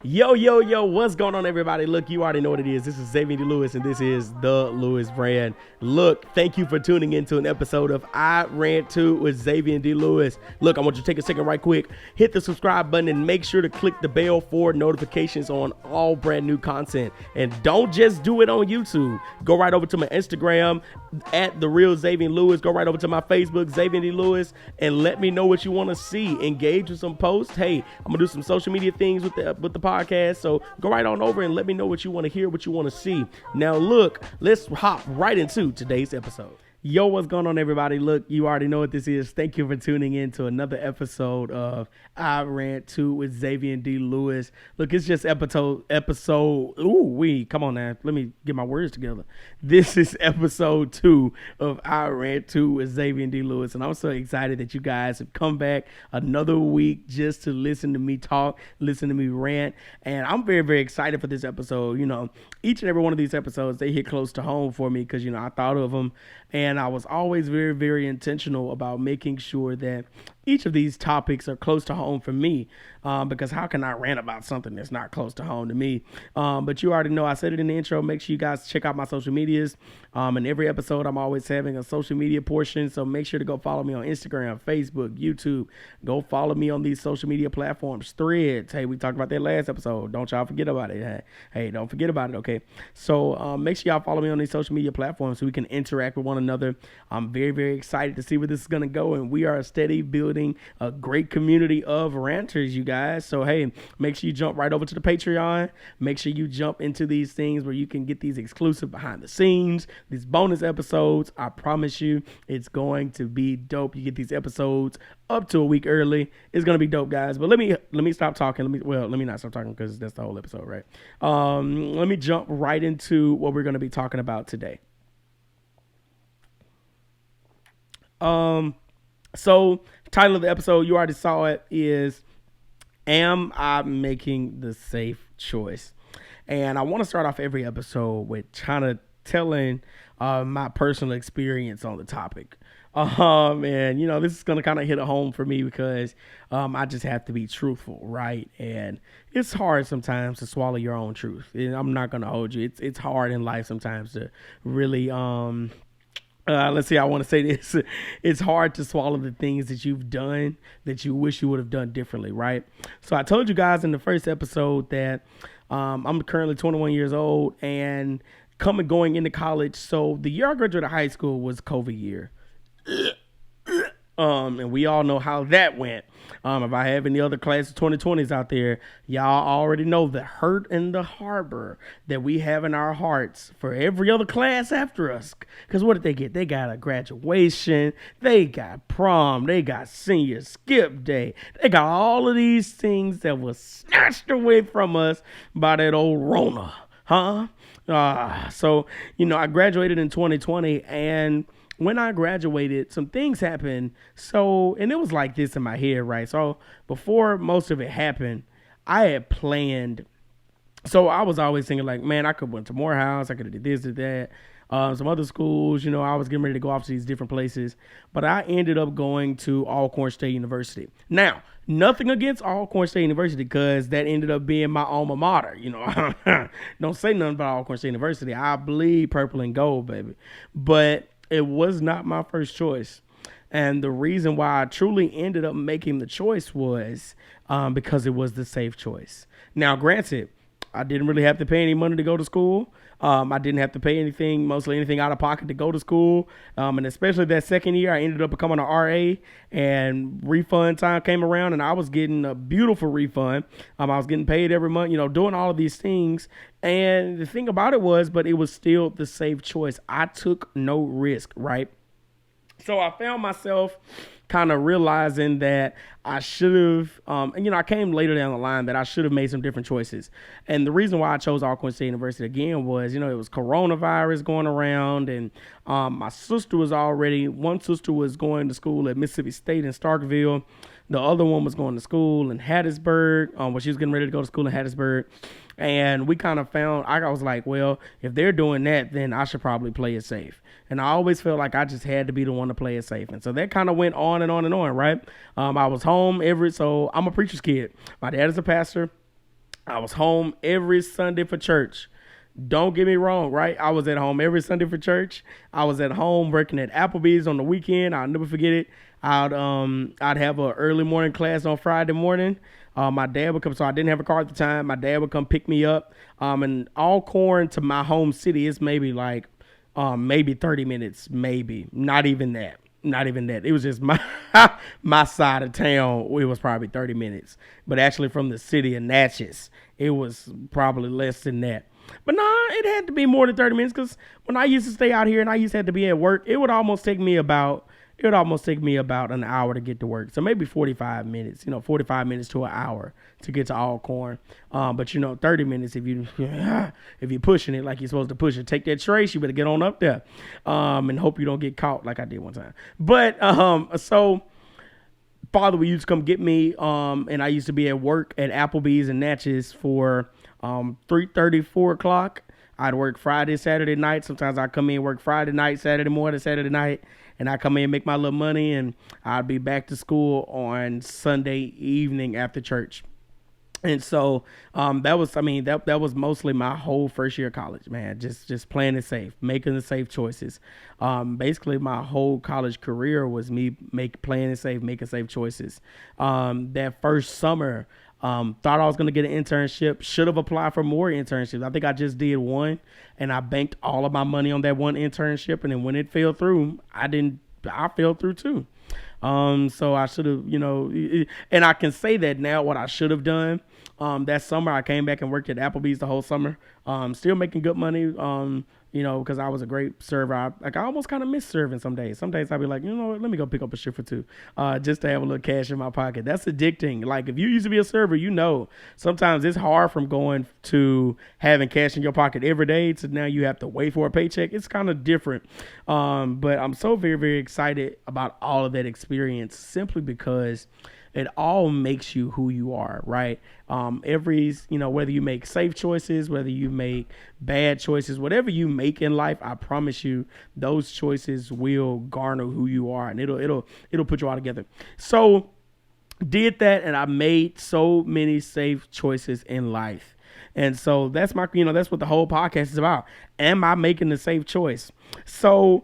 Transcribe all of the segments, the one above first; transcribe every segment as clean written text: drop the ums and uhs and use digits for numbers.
Yo, what's going on, everybody? Look, you already know what it is. This is Xavian D and this is the Lewis brand. Look, thank you for tuning into an episode of I Rant Too with Xavian D. Look, I want you to take a second right quick, hit the subscribe button, and make sure to click the bell for notifications on all brand new content. And don't just do it on YouTube. Go right over to my Instagram, at The Real Xavian Lewis. Go right over to my Facebook, Xavian D. and let me know what you want to see. Engage with some posts. Hey, I'm going to do some social media things with the podcast, so go right on over and let me know what you want to hear, what you want to see. Now look, let's hop right into today's episode. Yo, what's going on, everybody? Look, you already know what this is. Thank you for tuning in to another episode of I Rant Too with Xavian D. Look, it's just episode. Come on now. Let me get my words together. This is episode 2 of I Rant Too with Xavian D. and I'm so excited that you guys have come back another week just to listen to me talk, listen to me rant, and I'm very, very excited for this episode. You know, each and every one of these episodes, they hit close to home for me because, you know, I thought of them. And I was always very, very intentional about making sure that each of these topics are close to home for me, because how can I rant about something that's not close to home to me? But you already know, I said it in the intro. Make sure you guys check out my social medias. In every episode, I'm always having a social media portion. So make sure to go follow me on Instagram, Facebook, YouTube. Go follow me on these social media platforms. Threads. Hey, we talked about that last episode. Don't y'all forget about it. Hey, don't forget about it, okay? So make sure y'all follow me on these social media platforms so we can interact with one another. I'm very, very excited to see where this is going to go. And we are steady building a great community of ranters, you guys. So hey, make sure you jump right over to the Patreon. Make sure you jump into these things where you can get these exclusive behind the scenes, these bonus episodes. I promise you, it's going to be dope. You get these episodes up to a week early. It's going to be dope, guys. But let me stop talking. Let me not stop talking because that's the whole episode, right? Let me jump right into what we're going to be talking about today. So title of the episode, you already saw it, is Am I Making the Safe Choice? And I want to start off every episode with kind of telling my personal experience on the topic. And you know, this is going to kind of hit a home for me because I just have to be truthful, right? And it's hard sometimes to swallow your own truth. And I'm not going to hold you. It's hard in life sometimes to really let's see, I want to say this. It's hard to swallow the things that you've done that you wish you would have done differently, right? So I told you guys in the first episode that I'm currently 21 years old and going into college. So the year I graduated high school was COVID year. And we all know how that went. If I have any other class of 2020s out there, y'all already know the hurt and the harbor that we have in our hearts for every other class after us. Because what did they get? They got a graduation, they got prom, they got senior skip day, they got all of these things that was snatched away from us by that old Rona, huh? So, you know, I graduated in 2020, and when I graduated, some things happened. So, and it was like this in my head, right? So before most of it happened, I had planned. So I was always thinking like, man, I could have went to Morehouse. I could have did this, did that. Some other schools, you know, I was getting ready to go off to these different places, but I ended up going to Alcorn State University. Now, nothing against Alcorn State University because that ended up being my alma mater. You know, don't say nothing about Alcorn State University. I bleed purple and gold, baby. But it was not my first choice. And the reason why I truly ended up making the choice was because it was the safe choice. Now, granted, I didn't really have to pay any money to go to school. I didn't have to pay mostly anything out of pocket to go to school. And especially that second year, I ended up becoming an RA, and refund time came around and I was getting a beautiful refund. I was getting paid every month, you know, doing all of these things. And the thing about it was, but it was still the safe choice. I took no risk, right? So I found myself kind of realizing that I should have, and you know, I came later down the line that I should have made some different choices. And the reason why I chose Alcorn State University again was, you know, it was coronavirus going around, and one sister was going to school at Mississippi State in Starkville. The other one was going to school in Hattiesburg. She was getting ready to go to school in Hattiesburg. And we kind of found, I was like, well, if they're doing that, then I should probably play it safe. And I always felt like I just had to be the one to play it safe. And so that kind of went on and on and on, right? I was home so I'm a preacher's kid. My dad is a pastor. I was home every Sunday for church. Don't get me wrong, right? I was at home every Sunday for church. I was at home working at Applebee's on the weekend. I'll never forget it. I'd have an early morning class on Friday morning. My dad would come, so I didn't have a car at the time. My dad would come pick me up. And Alcorn to my home city is maybe like maybe 30 minutes, maybe. Not even that. Not even that. It was just my my side of town. It was probably 30 minutes. But actually from the city of Natchez, it was probably less than that. But nah, it had to be more than 30 minutes because when I used to stay out here and I used to have to be at work, it would almost take me about an hour to get to work. So maybe 45 minutes, 45 minutes to an hour to get to Alcorn. But 30 minutes if you're pushing it like you're supposed to push it. Take that trace, you better get on up there. And hope you don't get caught like I did one time. But so father would used to come get me, and I used to be at work at Applebee's and Natchez for 3:30, 4 o'clock. I'd work Friday, Saturday night. Sometimes I'd come in and work Friday night, Saturday morning, Saturday night, and I come in and make my little money, and I'd be back to school on Sunday evening after church. And so that was mostly my whole first year of college, man. Just playing it safe, making the safe choices. Basically, my whole college career was me playing it safe, making safe choices. That first summer, thought I was going to get an internship. Should have applied for more internships. I think I just did one, and I banked all of my money on that one internship. And then when it fell through, I fell through too. So I should have, and I can say that now what I should have done. That summer I came back and worked at Applebee's the whole summer. Still making good money. Because I was a great server. I almost kind of miss serving some days. Some days I'd be like, what, let me go pick up a shift or two, just to have a little cash in my pocket. That's addicting. Like if you used to be a server, sometimes it's hard from going to having cash in your pocket every day to now you have to wait for a paycheck. It's kind of different. But I'm so very, very excited about all of that experience simply because it all makes you who you are, right? Whether you make safe choices, whether you make bad choices, whatever you make in life, I promise you those choices will garner who you are, and it'll put you all together. So did that, and I made so many safe choices in life. And so that's that's what the whole podcast is about. Am I making the safe choice? So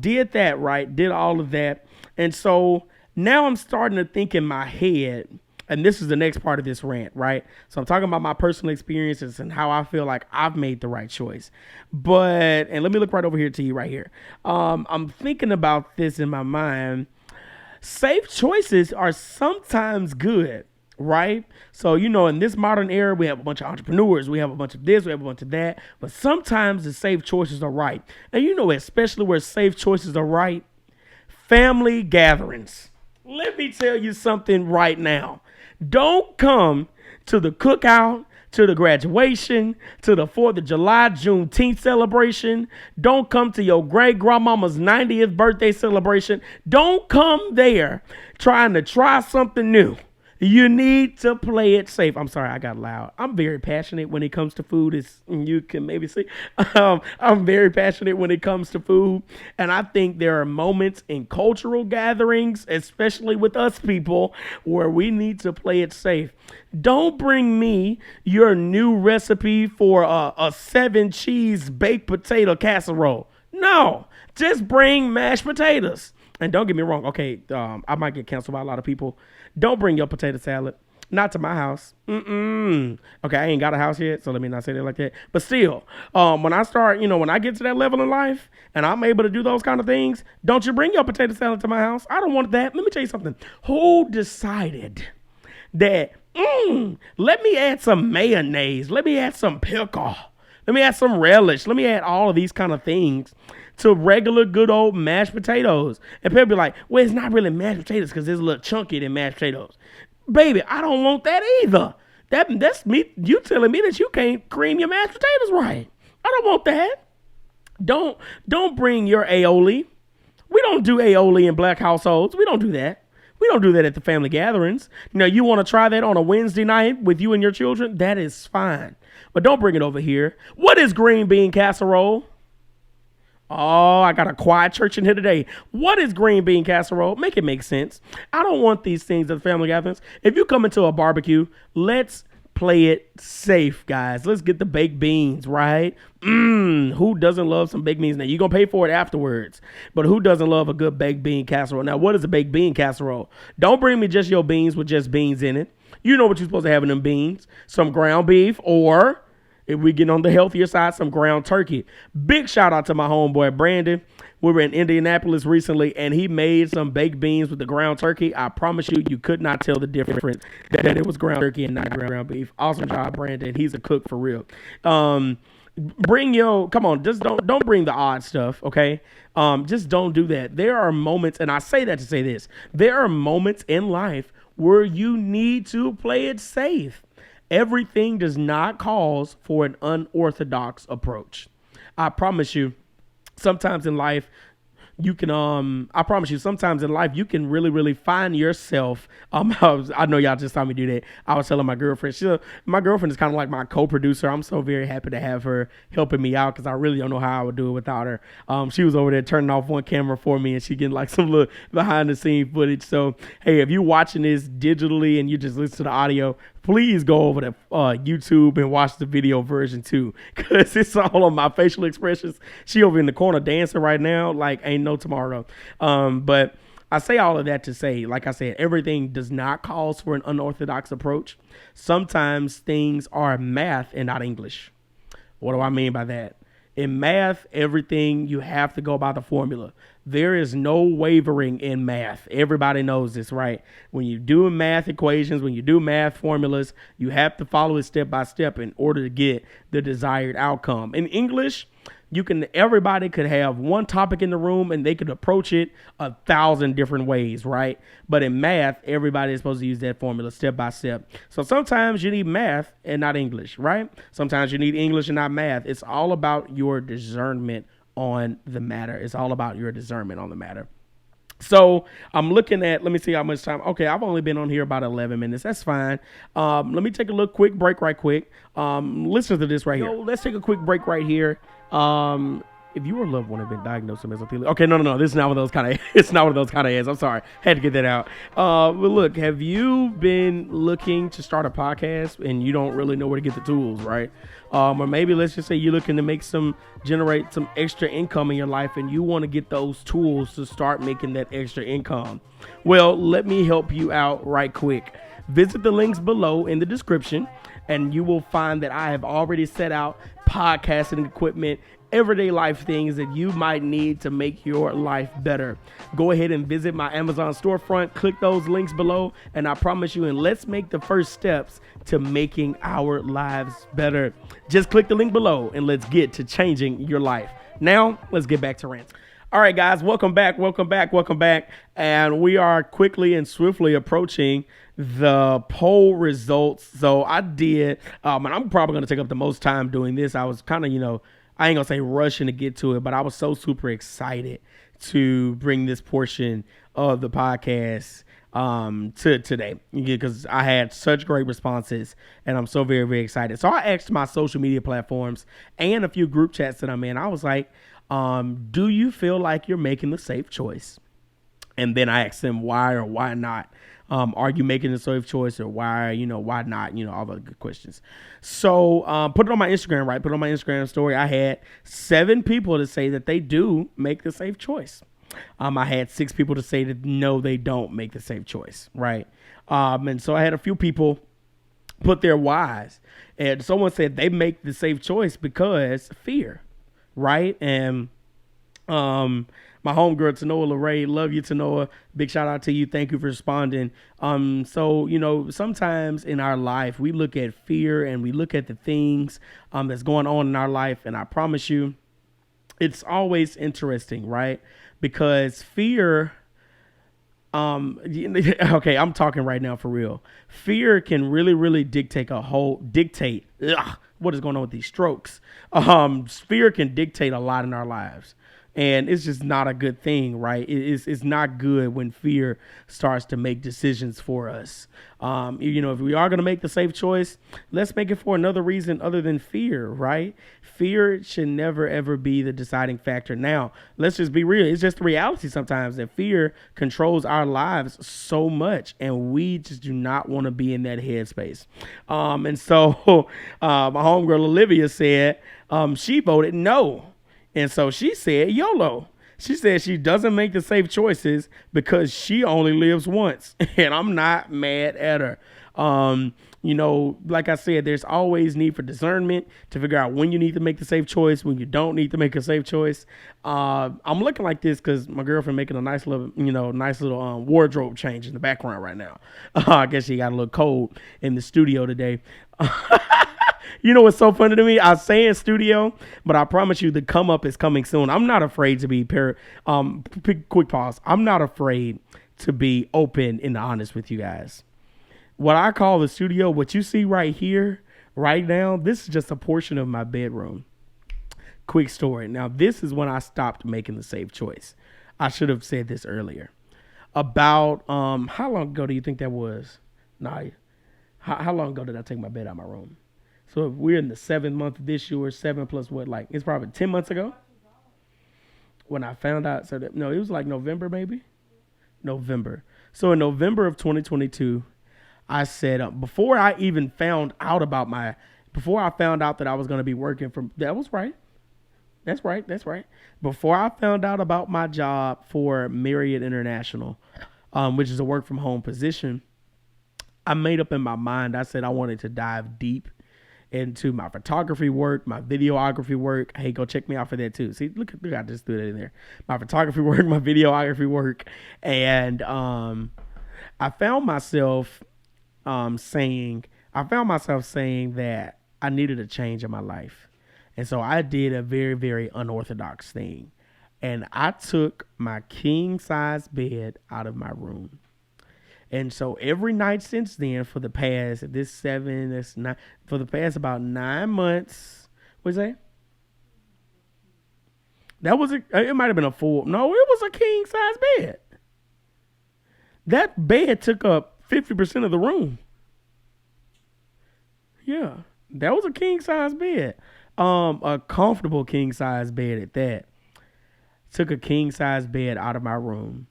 did that, right? Did all of that. And so now I'm starting to think in my head, and this is the next part of this rant, right? So I'm talking about my personal experiences and how I feel like I've made the right choice. And let me look right over here to you right here. I'm thinking about this in my mind. Safe choices are sometimes good, right? So, in this modern era, we have a bunch of entrepreneurs. We have a bunch of this, we have a bunch of that. But sometimes the safe choices are right. And especially where safe choices are right, family gatherings. Let me tell you something right now. Don't come to the cookout, to the graduation, to the 4th of July, Juneteenth celebration. Don't come to your great grandmama's 90th birthday celebration. Don't come there trying to try something new. You need to play it safe. I'm sorry, I got loud. I'm very passionate when it comes to food, as you can maybe see. I'm very passionate when it comes to food. And I think there are moments in cultural gatherings, especially with us people, where we need to play it safe. Don't bring me your new recipe for a 7-cheese baked potato casserole. No, just bring mashed potatoes. And don't get me wrong. Okay, I might get canceled by a lot of people. Don't bring your potato salad. Not to my house. Okay, I ain't got a house yet, so let me not say that like that. But still, when I start, when I get to that level in life and I'm able to do those kind of things, don't you bring your potato salad to my house. I don't want that. Let me tell you something. Who decided that, let me add some mayonnaise. Let me add some pickle. Let me add some relish. Let me add all of these kind of things to regular good old mashed potatoes. And people be like, well, it's not really mashed potatoes because it's a little chunkier than mashed potatoes. Baby, I don't want that either. That's me. You telling me that you can't cream your mashed potatoes right. I don't want that. Don't bring your aioli. We don't do aioli in black households. We don't do that. We don't do that at the family gatherings. You want to try that on a Wednesday night with you and your children? That is fine. But don't bring it over here. What is green bean casserole? Oh, I got a quiet church in here today. What is green bean casserole? Make it make sense. I don't want these things at the family gatherings. If you come into a barbecue, let's play it safe, guys. Let's get the baked beans, right? Who doesn't love some baked beans? Now, you're going to pay for it afterwards, but who doesn't love a good baked bean casserole? Now, what is a baked bean casserole? Don't bring me just your beans with just beans in it. You know what you're supposed to have in them beans. Some ground beef, or if we get on the healthier side, some ground turkey. Big shout out to my homeboy, Brandon. We were in Indianapolis recently, and he made some baked beans with the ground turkey. I promise you, you could not tell the difference that it was ground turkey and not ground beef. Awesome job, Brandon. He's a cook for real. Come on, just don't bring the odd stuff, okay? Just don't do that. There are moments, and I say that to say this. There are moments in life where you need to play it safe. Everything does not cause for an unorthodox approach. I promise you, sometimes in life, you can, sometimes in life, you can really, really find yourself. I know y'all just saw me do that. I was telling my girlfriend, my girlfriend is kind of like my co-producer. I'm so very happy to have her helping me out because I really don't know how I would do it without her. She was over there turning off one camera for me and she getting like some little behind the scene footage. So, hey, if you're watching this digitally and you just listen to the audio, please go over to YouTube and watch the video version too, because it's all on my facial expressions. She over in the corner dancing right now like ain't no tomorrow. But I say all of that to say, like I said, everything does not cause for an unorthodox approach. Sometimes things are math and not English. What do I mean by that? In math, everything, you have to go by the formula. There is no wavering in math. Everybody knows this, right? When you do math equations, when you do math formulas, you have to follow it step by step in order to get the desired outcome. In English, everybody could have one topic in the room and they could approach it 1,000 different ways, right? But in math, everybody is supposed to use that formula step by step. So sometimes you need math and not English, right? Sometimes you need English and not math. It's all about your discernment on the matter. It's all about your discernment on the matter. So I'm looking at, let me see how much time. Okay, I've only been on here about 11 minutes. That's fine. Let me take a quick break right quick. Listen to this right here. Let's take a quick break right here. If your loved one have been diagnosed with mesothelioma. Okay, no. This is not one of those kind of, it's not one of those kind of ads. I'm sorry. Had to get that out. But look, have you been looking to start a podcast and you don't really know where to get the tools, right? Or maybe let's just say you're looking to generate some extra income in your life and you want to get those tools to start making that extra income. Well, let me help you out right quick. Visit the links below in the description and you will find that I have already set out podcasting equipment, everyday life things that you might need to make your life better. Go ahead and visit my Amazon storefront, click those links below, and I promise you, and let's make the first steps to making our lives better. Just click the link below and let's get to changing your life. Now, let's get back to rants. All right, guys, welcome back. And we are quickly and swiftly approaching the poll results. So I did, and I'm probably going to take up the most time doing this. I was kind of, I ain't gonna say rushing to get to it, but I was so super excited to bring this portion of the podcast to today because I had such great responses and I'm so very, very excited. So I asked my social media platforms and a few group chats that I'm in. I was like, do you feel like you're making the safe choice? And then I asked them why or why not. Are you making a safe choice or why not? All the good questions. So put it on my Instagram, right? Put it on my Instagram story. I had 7 people to say that they do make the safe choice. I had 6 people to say that no, they don't make the safe choice, right? And so I had a few people put their whys. And someone said they make the safe choice because fear, right? And my homegirl, Tanoa LeRae, love you, Tanoa. Big shout out to you. Thank you for responding. So, sometimes in our life, we look at fear and we look at the things that's going on in our life. And I promise you, it's always interesting, right? Because fear, okay, I'm talking right now for real. Fear can really, really dictate what is going on with these strokes. Fear can dictate a lot in our lives. And it's just not a good thing, right? It's not good when fear starts to make decisions for us. If we are going to make the safe choice, let's make it for another reason other than fear, right? Fear should never, ever be the deciding factor. Now, let's just be real. It's just the reality sometimes that fear controls our lives so much, and we just do not want to be in that headspace. And so my homegirl Olivia said she voted no. And so she said YOLO. She said she doesn't make the safe choices because she only lives once. And I'm not mad at her. Like I said, there's always need for discernment to figure out when you need to make the safe choice, when you don't need to make a safe choice. I'm looking like this because my girlfriend making a nice little wardrobe change in the background right now. I guess she got a little cold in the studio today. You know what's so funny to me? I say in studio, but I promise you the come up is coming soon. I'm not afraid to be quick pause. I'm not afraid to be open and honest with you guys. What I call the studio, what you see right here, right now, this is just a portion of my bedroom. Quick story. Now, this is when I stopped making the safe choice. I should have said this earlier. About, how long ago do you think that was? How long ago did I take my bed out of my room? So if we're in the 7th month of this year, 7 plus what, like, it's probably 10 months ago when I found out. It was like November, maybe? November. So in November of 2022, I said, before I found out that I was going to be working from, that's right. Before I found out about my job for Marriott International, which is a work from home position, I made up in my mind, I said I wanted to dive deep into my photography work, my videography work. Hey, go check me out for that too. See, look, I just threw that in there. My photography work, my videography work. And I found myself saying that I needed a change in my life. And so I did a very, very unorthodox thing. And I took my king size bed out of my room. And so every night since then, for the past about 9 months, what's that? It might have been it was a king size bed. That bed took up 50% of the room. Yeah, that was a king size bed. A comfortable king size bed at that. Took a king size bed out of my room.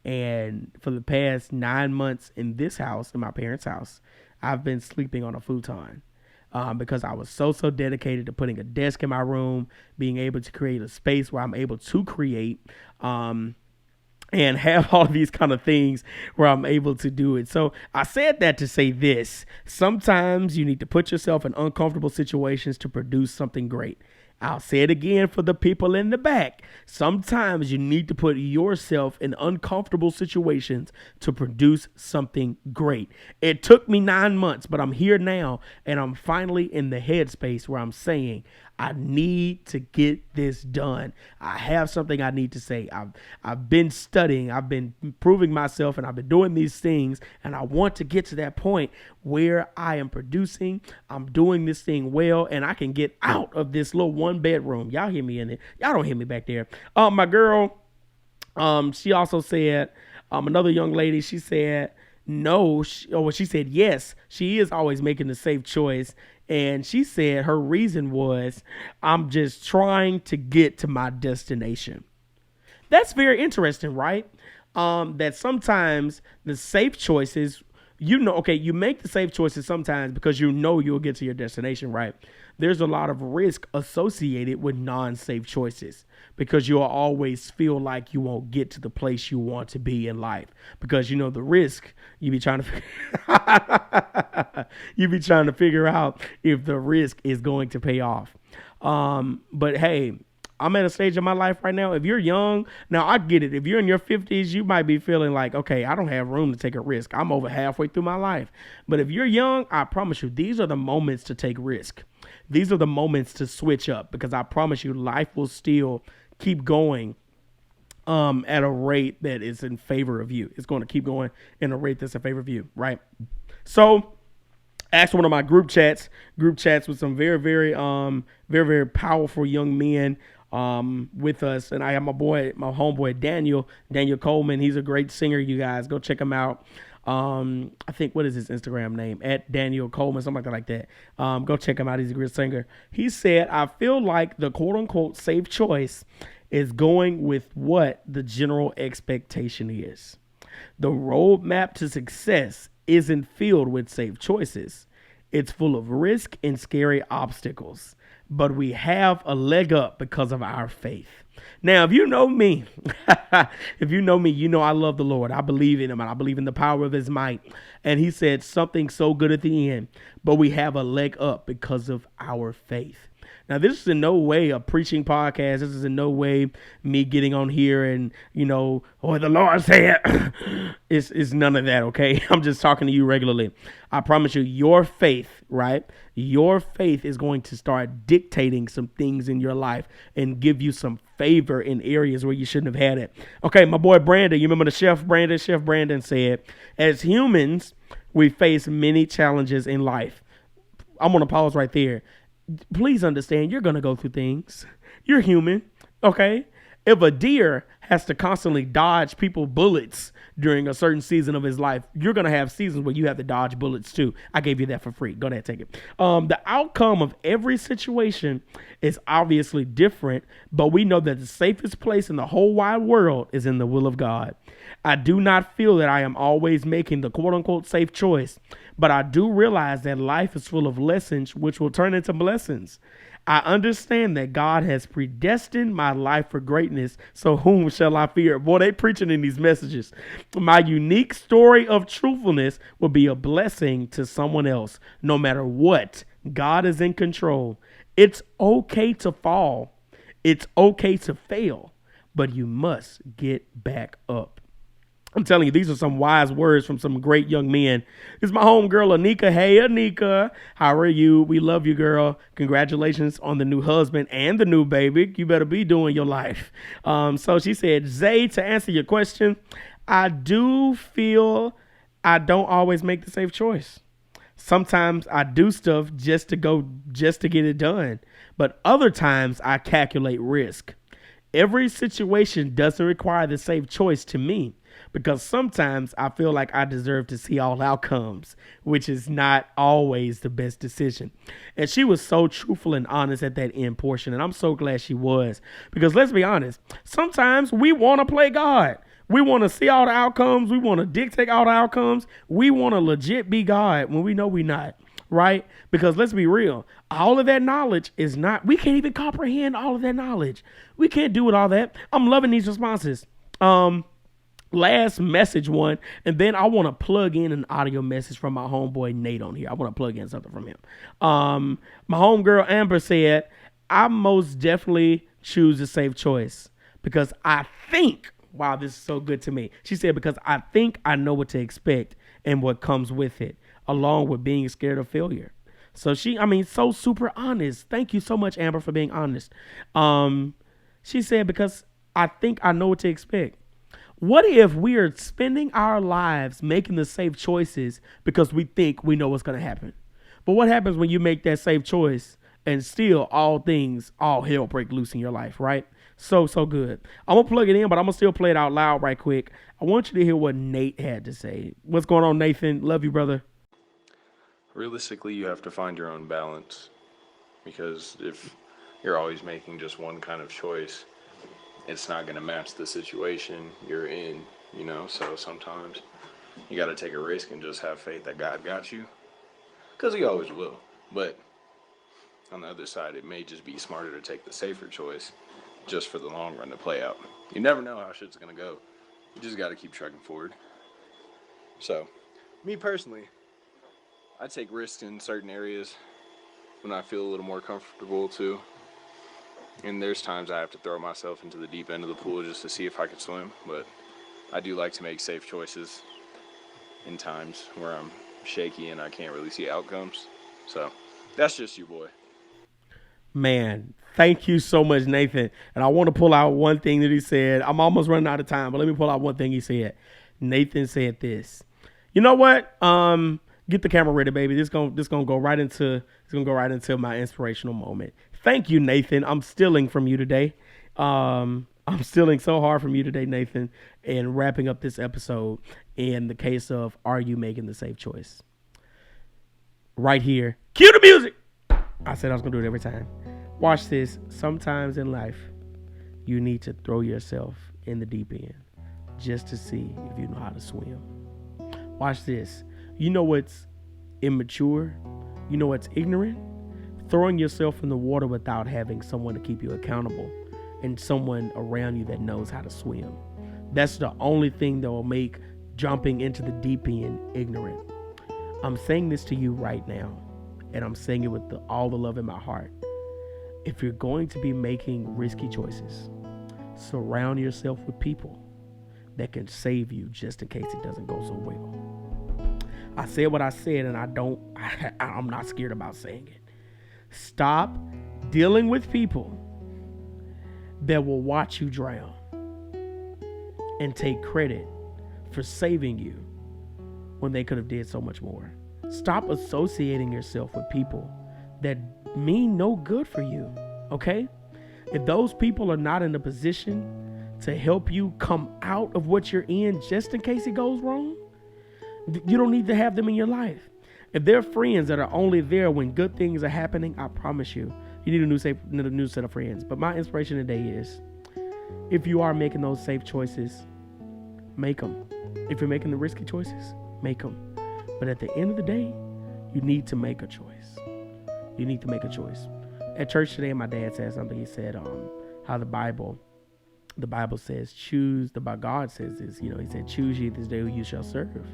And for the past 9 months in this house, in my parents' house, I've been sleeping on a futon because I was so dedicated to putting a desk in my room, being able to create a space where I'm able to create and have all of these kind of things where I'm able to do it. So I said that to say this. Sometimes you need to put yourself in uncomfortable situations to produce something great. I'll say it again for the people in the back. Sometimes you need to put yourself in uncomfortable situations to produce something great. It took me 9 months, but I'm here now, and I'm finally in the headspace where I'm saying, I need to get this done. I have something I need to say. I've been studying, I've been proving myself, and I've been doing these things, and I want to get to that point where I am producing, I'm doing this thing well, and I can get out of this little one bedroom. Y'all hear me in it. Y'all don't hear me back there. My girl, she also said, another young lady, she said, no, she said yes, she is always making the safe choice. And she said her reason was, I'm just trying to get to my destination. That's very interesting, right? That sometimes the safe choices, you make the safe choices sometimes because you'll get to your destination, right? There's a lot of risk associated with non-safe choices because you'll always feel like you won't get to the place you want to be in life because the risk. You be trying to figure out if the risk is going to pay off. But hey, I'm at a stage of my life right now. If you're young, now I get it. If you're in your 50s, you might be feeling like, okay, I don't have room to take a risk. I'm over halfway through my life. But if you're young, I promise you, these are the moments to take risk. These are the moments to switch up because I promise you, life will still keep going at a rate that is in favor of you. It's going to keep going in a rate that's in favor of you, right? So asked one of my group chats with some very, very, very, very powerful young men with us, and I have my homeboy Daniel Coleman. He's a great singer. You guys go check him out. I think, what is his Instagram name? At Daniel Coleman, something like that. Go check him out. He's a great singer. He said, I feel like the quote unquote safe choice is going with what the general expectation is. The roadmap to success isn't filled with safe choices. It's full of risk and scary obstacles, but we have a leg up because of our faith. Now, if you know me, you know I love the Lord. I believe in him, and I believe in the power of his might. And he said something so good at the end, but we have a leg up because of our faith. Now, this is in no way a preaching podcast. This is in no way me getting on here and, or the Lord said, it's none of that, okay? I'm just talking to you regularly. I promise you, your faith, right? Your faith is going to start dictating some things in your life and give you some favor in areas where you shouldn't have had it. Okay, my boy Brandon, you remember the Chef Brandon? Chef Brandon said, as humans, we face many challenges in life. I'm going to pause right there. Please understand, you're going to go through things. You're human, okay? If a deer has to constantly dodge people bullets during a certain season of his life, you're going to have seasons where you have to dodge bullets too. I gave you that for free. Go ahead, take it. The outcome of every situation is obviously different, but we know that the safest place in the whole wide world is in the will of God. I do not feel that I am always making the quote unquote safe choice, but I do realize that life is full of lessons which will turn into blessings. I understand that God has predestined my life for greatness, so whom shall I fear? Boy, they preaching in these messages. My unique story of truthfulness will be a blessing to someone else. No matter what, God is in control. It's okay to fall. It's okay to fail, but you must get back up. I'm telling you, these are some wise words from some great young men. This is my homegirl, Anika. Hey, Anika. How are you? We love you, girl. Congratulations on the new husband and the new baby. You better be doing your life. So she said, Zay, to answer your question, I do feel I don't always make the safe choice. Sometimes I do stuff just to get it done. But other times I calculate risk. Every situation doesn't require the safe choice to me, because sometimes I feel like I deserve to see all outcomes, which is not always the best decision. And she was so truthful and honest at that end portion, and I'm so glad she was, because let's be honest, sometimes we want to play God. We want to see all the outcomes. We want to dictate all the outcomes. We want to legit be God when we know we're not. Right? Because let's be real, all of that knowledge is not, we can't even comprehend all of that knowledge. We can't do with all that. I'm loving these responses. Last message one, and then I want to plug in an audio message from my homeboy Nate on here. I want to plug in something from him. My homegirl Amber said, I most definitely choose a safe choice because I think, wow, this is so good to me. She said, because I think I know what to expect and what comes with it, along with being scared of failure. So so super honest. Thank you so much, Amber, for being honest. She said, because I think I know what to expect. What if we are spending our lives making the safe choices because we think we know what's going to happen? But what happens when you make that safe choice and still all hell break loose in your life, right? So good. I'm going to plug it in, but I'm going to still play it out loud right quick. I want you to hear what Nate had to say. What's going on, Nathan? Love you, brother. Realistically, you have to find your own balance, because if you're always making just one kind of choice, it's not going to match the situation you're in, so sometimes you got to take a risk and just have faith that God got you, because he always will. But on the other side, it may just be smarter to take the safer choice just for the long run to play out. You never know how shit's going to go. You just got to keep trucking forward. So, me personally, I take risks in certain areas when I feel a little more comfortable too. And there's times I have to throw myself into the deep end of the pool just to see if I can swim. But I do like to make safe choices in times where I'm shaky and I can't really see outcomes. So that's just you, boy. Man, thank you so much, Nathan. And I want to pull out one thing that he said. I'm almost running out of time, but let me pull out one thing he said. Nathan said this. You know what? Get the camera ready, baby. This gonna go right into my inspirational moment. Thank you, Nathan. I'm stealing from you today. I'm stealing so hard from you today, Nathan, and wrapping up this episode in the case of, are you making the safe choice? Right here. Cue the music. I said I was gonna do it every time. Watch this. Sometimes in life, you need to throw yourself in the deep end just to see if you know how to swim. Watch this. You know what's immature? You know what's ignorant? Throwing yourself in the water without having someone to keep you accountable and someone around you that knows how to swim. That's the only thing that will make jumping into the deep end ignorant. I'm saying this to you right now, and I'm saying it with all the love in my heart. If you're going to be making risky choices, surround yourself with people that can save you just in case it doesn't go so well. I said what I said, and I'm not scared about saying it. Stop dealing with people that will watch you drown and take credit for saving you when they could have did so much more. Stop associating yourself with people that mean no good for you, okay? If those people are not in a position to help you come out of what you're in just in case it goes wrong, you don't need to have them in your life. If they're friends that are only there when good things are happening, I promise you, you need a new set of friends. But my inspiration today is, if you are making those safe choices, make them. If you're making the risky choices, make them. But at the end of the day, you need to make a choice. You need to make a choice. At church today, my dad said something. He said how the Bible says God says this. He said, choose ye this day who you shall serve.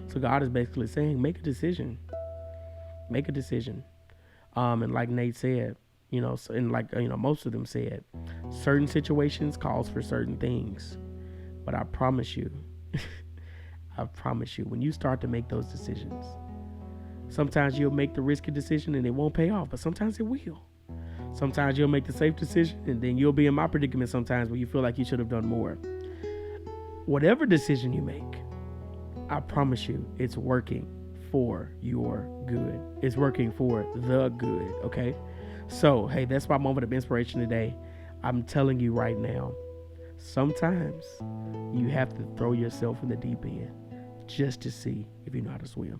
So God is basically saying, make a decision. Make a decision. And like Nate said, most of them said, certain situations calls for certain things. But I promise you, when you start to make those decisions, sometimes you'll make the risky decision and it won't pay off, but sometimes it will. Sometimes you'll make the safe decision and then you'll be in my predicament sometimes where you feel like you should have done more. Whatever decision you make, I promise you, it's working for your good. It's working for the good, okay? So, hey, that's my moment of inspiration today. I'm telling you right now, sometimes you have to throw yourself in the deep end just to see if you know how to swim.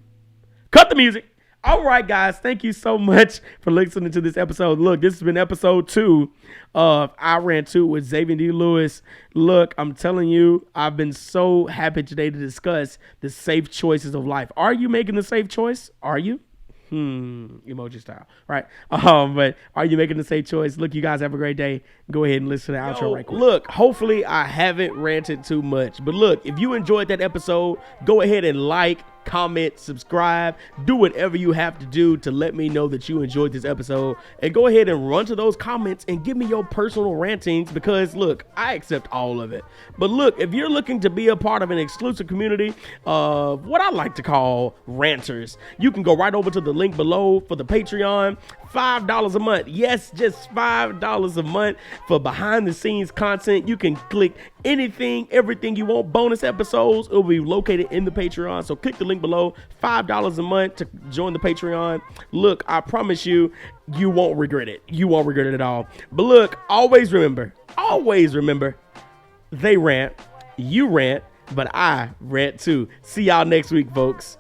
Cut the music. All right, guys, thank you so much for listening to this episode. Look, this has been episode 2 of I Rant Too with Xavian D. Lewis. Look, I'm telling you, I've been so happy today to discuss the safe choices of life. Are you making the safe choice? Are you? Emoji style, right? But are you making the safe choice? Look, you guys have a great day. Go ahead and listen to the outro right quick. Look, hopefully I haven't ranted too much, but look, if you enjoyed that episode, go ahead and like, comment, subscribe, do whatever you have to do to let me know that you enjoyed this episode, and go ahead and run to those comments and give me your personal rantings, because look, I accept all of it. But look, if you're looking to be a part of an exclusive community of what I like to call ranters, you can go right over to the link below for the Patreon. $5 a month. Yes, just $5 a month for behind the scenes content. You can click anything, everything you want. Bonus episodes, it will be located in the Patreon. So click the link below. $5 a month to join the Patreon. Look, I promise you, you won't regret it. You won't regret it at all. But look, always remember, they rant, you rant, but I rant too. See y'all next week, folks.